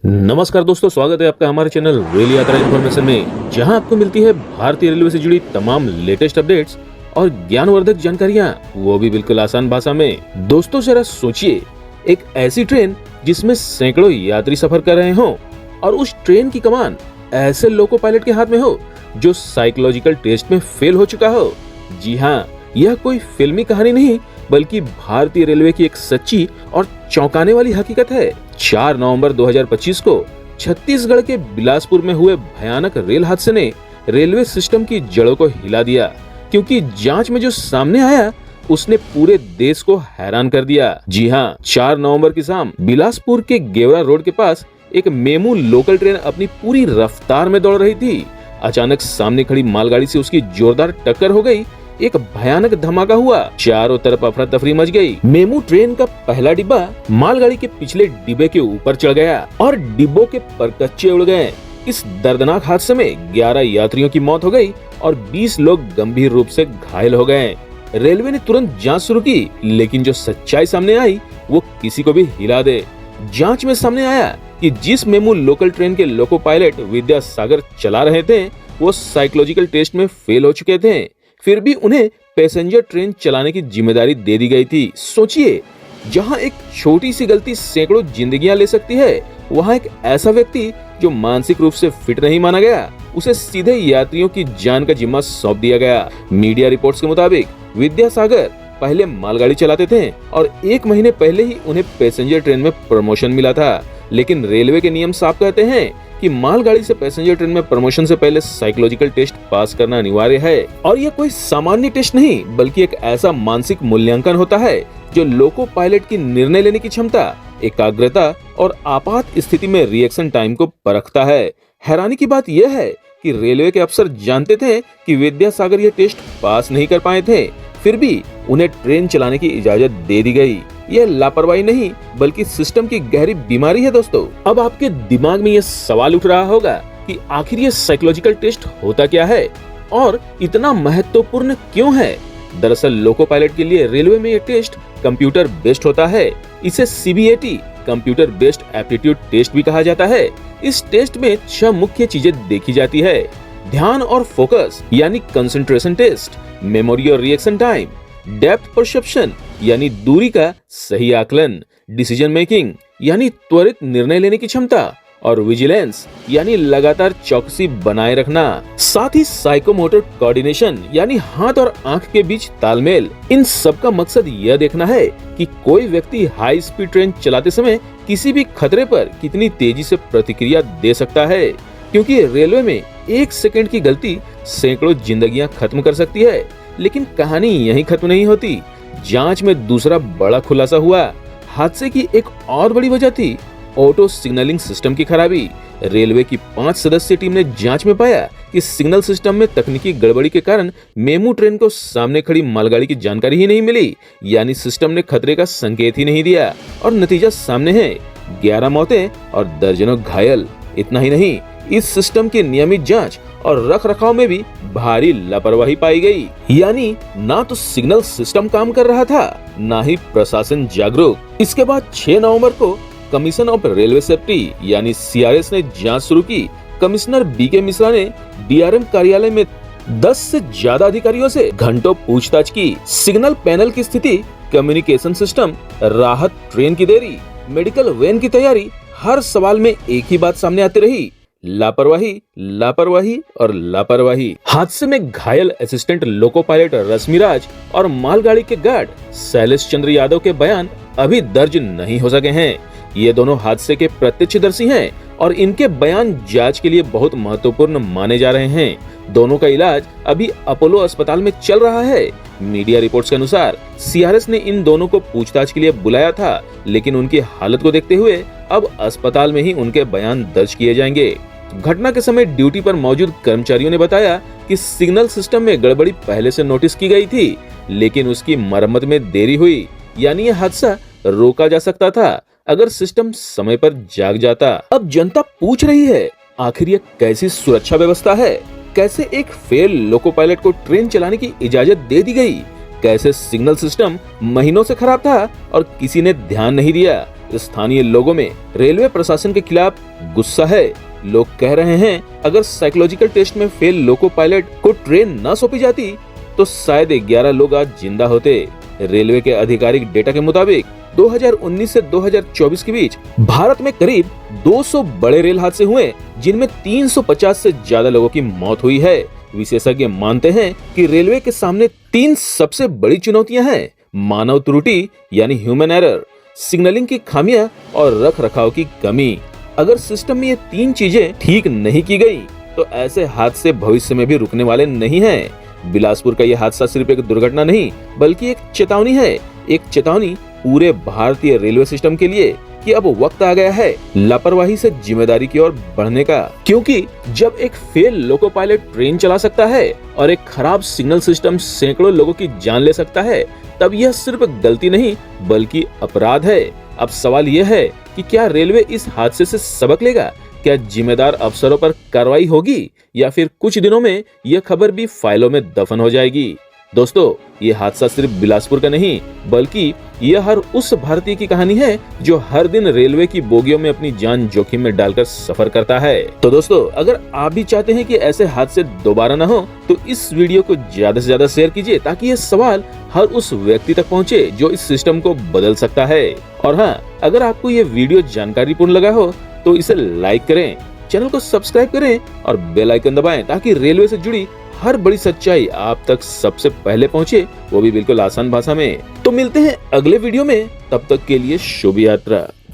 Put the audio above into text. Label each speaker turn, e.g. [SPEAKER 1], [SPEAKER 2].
[SPEAKER 1] नमस्कार दोस्तों, स्वागत है आपका हमारे चैनल रेल यात्रा इन्फॉर्मेशन में, जहां आपको मिलती है भारतीय रेलवे से जुड़ी तमाम लेटेस्ट अपडेट्स और ज्ञानवर्धक जानकारियां, वो भी बिल्कुल आसान भाषा में। दोस्तों जरा सोचिए, एक ऐसी ट्रेन जिसमें सैकड़ों यात्री सफर कर रहे हों और उस ट्रेन की कमान ऐसे लोको पायलट के हाथ में हो जो साइकोलॉजिकल टेस्ट में फेल हो चुका हो। जी हाँ, यह कोई फिल्मी कहानी नहीं बल्कि भारतीय रेलवे की एक सच्ची और चौंकाने वाली हकीकत है। 4 नवंबर 2025 को छत्तीसगढ़ के बिलासपुर में हुए भयानक रेल हादसे ने रेलवे सिस्टम की जड़ों को हिला दिया, क्योंकि जांच में जो सामने आया उसने पूरे देश को हैरान कर दिया। जी हाँ, 4 नवंबर की शाम बिलासपुर के गेवरा रोड के पास एक मेमू लोकल ट्रेन अपनी पूरी रफ्तार में दौड़ रही थी। अचानक सामने खड़ी मालगाड़ी से उसकी जोरदार टक्कर हो गई। एक भयानक धमाका हुआ, चारों तरफ अफरा तफरी मच गई। मेमू ट्रेन का पहला डिब्बा मालगाड़ी के पिछले डिब्बे के ऊपर चढ़ गया और डिब्बों के परकच्चे उड़ गए। इस दर्दनाक हादसे में 11 यात्रियों की मौत हो गई और 20 लोग गंभीर रूप से घायल हो गए। रेलवे ने तुरंत जांच शुरू की, लेकिन जो सच्चाई सामने आई वो किसी को भी हिला दे। जांच में सामने आया कि जिस मेमू लोकल ट्रेन के लोको पायलट विद्यासागर चला रहे थे वो साइकोलॉजिकल टेस्ट में फेल हो चुके थे, फिर भी उन्हें पैसेंजर ट्रेन चलाने की जिम्मेदारी दे दी गई थी। सोचिए, जहां एक छोटी सी गलती सैकड़ों जिंदगियां ले सकती है, वहां एक ऐसा व्यक्ति जो मानसिक रूप से फिट नहीं माना गया, उसे सीधे यात्रियों की जान का जिम्मा सौंप दिया गया। मीडिया रिपोर्ट्स के मुताबिक विद्यासागर पहले मालगाड़ी चलाते थे और 1 महीने पहले ही उन्हें पैसेंजर ट्रेन में प्रमोशन मिला था, लेकिन रेलवे के नियम साफ कहते हैं कि मालगाड़ी से पैसेंजर ट्रेन में प्रमोशन से पहले साइकोलॉजिकल टेस्ट पास करना अनिवार्य है। और यह कोई सामान्य टेस्ट नहीं बल्कि एक ऐसा मानसिक मूल्यांकन होता है जो लोको पायलट की निर्णय लेने की क्षमता, एकाग्रता और आपात स्थिति में रिएक्शन टाइम को परखता है। हैरानी की बात यह है कि रेलवे के अफसर जानते थे कि विद्यासागर ये टेस्ट पास नहीं कर पाए थे, फिर भी उन्हें ट्रेन चलाने की इजाजत दे दी गई। यह लापरवाही नहीं बल्कि सिस्टम की गहरी बीमारी है। दोस्तों, अब आपके दिमाग में यह सवाल उठ रहा होगा कि आखिर ये साइकोलॉजिकल टेस्ट होता क्या है और इतना महत्वपूर्ण क्यों है। दरअसल लोको पायलट के लिए रेलवे में यह टेस्ट कंप्यूटर बेस्ड होता है। इसे CBAT computer based aptitude test भी कहा जाता है। इस टेस्ट में 6 मुख्य चीजें देखी जाती है: ध्यान और फोकस यानी कंसंट्रेशन टेस्ट, मेमोरी और रिएक्शन टाइम, डेप्थ परसेप्शन यानी दूरी का सही आकलन, डिसीजन मेकिंग यानी त्वरित निर्णय लेने की क्षमता, और विजिलेंस यानी लगातार चौकसी बनाए रखना। साथ ही साइकोमोटर कोऑर्डिनेशन यानी हाथ और आंख के बीच तालमेल। इन सब का मकसद यह देखना है कि कोई व्यक्ति हाई स्पीड ट्रेन चलाते समय किसी भी खतरे पर कितनी तेजी से प्रतिक्रिया दे सकता है, क्योंकि रेलवे में 1 सेकंड की गलती सैकड़ों जिंदगियां खत्म कर सकती है। लेकिन कहानी यहीं खत्म नहीं होती। जांच में दूसरा बड़ा खुलासा हुआ। हादसे की एक और बड़ी वजह थी ऑटो सिग्नलिंग सिस्टम की खराबी। रेलवे की 5 सदस्यीय टीम ने जांच में पाया कि सिग्नल सिस्टम में तकनीकी गड़बड़ी के कारण मेमू ट्रेन को सामने खड़ी मालगाड़ी की जानकारी ही नहीं मिली, यानी सिस्टम ने खतरे का संकेत ही नहीं दिया। और नतीजा सामने है, 11 मौतें और दर्जनों घायल। इतना ही नहीं, इस सिस्टम की नियमित जांच और रख रखाव में भी भारी लापरवाही पाई गई। यानी ना तो सिग्नल सिस्टम काम कर रहा था, ना ही प्रशासन जागरूक। इसके बाद 6 नवंबर को कमीशन ऑफ रेलवे सेफ्टी यानी CRS ने जांच शुरू की। कमिश्नर BK मिश्रा ने DRM कार्यालय में 10 से ज्यादा अधिकारियों से घंटों पूछताछ की। सिग्नल पैनल की स्थिति, कम्युनिकेशन सिस्टम, राहत ट्रेन की देरी, मेडिकल वैन की तैयारी, हर सवाल में एक ही बात सामने आती रही: लापरवाही, लापरवाही और लापरवाही। हादसे में घायल असिस्टेंट लोको पायलट रश्मिराज और मालगाड़ी के गार्ड शैलेश चंद्र यादव के बयान अभी दर्ज नहीं हो सके हैं। ये दोनों हादसे के प्रत्यक्षदर्शी हैं और इनके बयान जांच के लिए बहुत महत्वपूर्ण माने जा रहे हैं। दोनों का इलाज अभी अपोलो अस्पताल में चल रहा है। मीडिया रिपोर्ट्स के अनुसार CRS ने इन दोनों को पूछताछ के लिए बुलाया था, लेकिन उनकी हालत को देखते हुए अब अस्पताल में ही उनके बयान दर्ज किए जाएंगे। घटना के समय ड्यूटी पर मौजूद कर्मचारियों ने बताया कि सिग्नल सिस्टम में गड़बड़ी पहले से नोटिस की गई थी, लेकिन उसकी मरम्मत में देरी हुई। यानी यह हादसा रोका जा सकता था अगर सिस्टम समय पर जाग जाता। अब जनता पूछ रही है, आखिर यह कैसी सुरक्षा व्यवस्था है? कैसे एक फेल लोको पायलट को ट्रेन चलाने की इजाजत दे दी गई? कैसे सिग्नल सिस्टम महीनों से खराब था और किसी ने ध्यान नहीं दिया? स्थानीय लोगों में रेलवे प्रशासन के खिलाफ गुस्सा है। लोग कह रहे हैं अगर साइकोलॉजिकल टेस्ट में फेल लोको पायलट को ट्रेन न सौंपी जाती तो शायद 11 लोग आज जिंदा होते। रेलवे के आधिकारिक डेटा के मुताबिक 2019 से 2024 के बीच भारत में करीब 200 बड़े रेल हादसे हुए, जिनमें 350 से ज्यादा लोगों की मौत हुई है। विशेषज्ञ मानते हैं कि रेलवे के सामने 3 सबसे बड़ी चुनौतियां हैं: मानव त्रुटि यानी ह्यूमन एरर, सिग्नलिंग की खामियां और रख रखाव की कमी। अगर सिस्टम में ये 3 चीजें ठीक नहीं की गई तो ऐसे हादसे भविष्य में भी रुकने वाले नहीं हैं। बिलासपुर का यह हादसा सिर्फ एक दुर्घटना नहीं बल्कि एक चेतावनी है, एक चेतावनी पूरे भारतीय रेलवे सिस्टम के लिए कि अब वक्त आ गया है लापरवाही से जिम्मेदारी की ओर बढ़ने का। क्योंकि जब एक फेल लोको पायलट ट्रेन चला सकता है और एक खराब सिग्नल सिस्टम सैकड़ों लोगों की जान ले सकता है, तब यह सिर्फ गलती नहीं बल्कि अपराध है। अब सवाल यह है कि क्या रेलवे इस हादसे से सबक लेगा? क्या जिम्मेदार अफसरों पर कार्रवाई होगी या फिर कुछ दिनों में यह खबर भी फाइलों में दफन हो जाएगी? दोस्तों, ये हादसा सिर्फ बिलासपुर का नहीं बल्कि यह हर उस भारतीय की कहानी है जो हर दिन रेलवे की बोगियों में अपनी जान जोखिम में डालकर सफर करता है। तो दोस्तों, अगर आप भी चाहते हैं कि ऐसे हादसे दोबारा न हो तो इस वीडियो को ज्यादा से ज्यादा शेयर कीजिए ताकि ये सवाल हर उस व्यक्ति तक पहुंचे जो इस सिस्टम को बदल सकता है। और हाँ, अगर आपको ये वीडियो जानकारीपूर्ण लगा हो तो इसे लाइक करें, चैनल को सब्सक्राइब करें और बेल आइकन दबाएं ताकि रेलवे से जुड़ी हर बड़ी सच्चाई आप तक सबसे पहले पहुंचे, वो भी बिल्कुल आसान भाषा में। तो मिलते हैं अगले वीडियो में, तब तक के लिए शुभ यात्रा।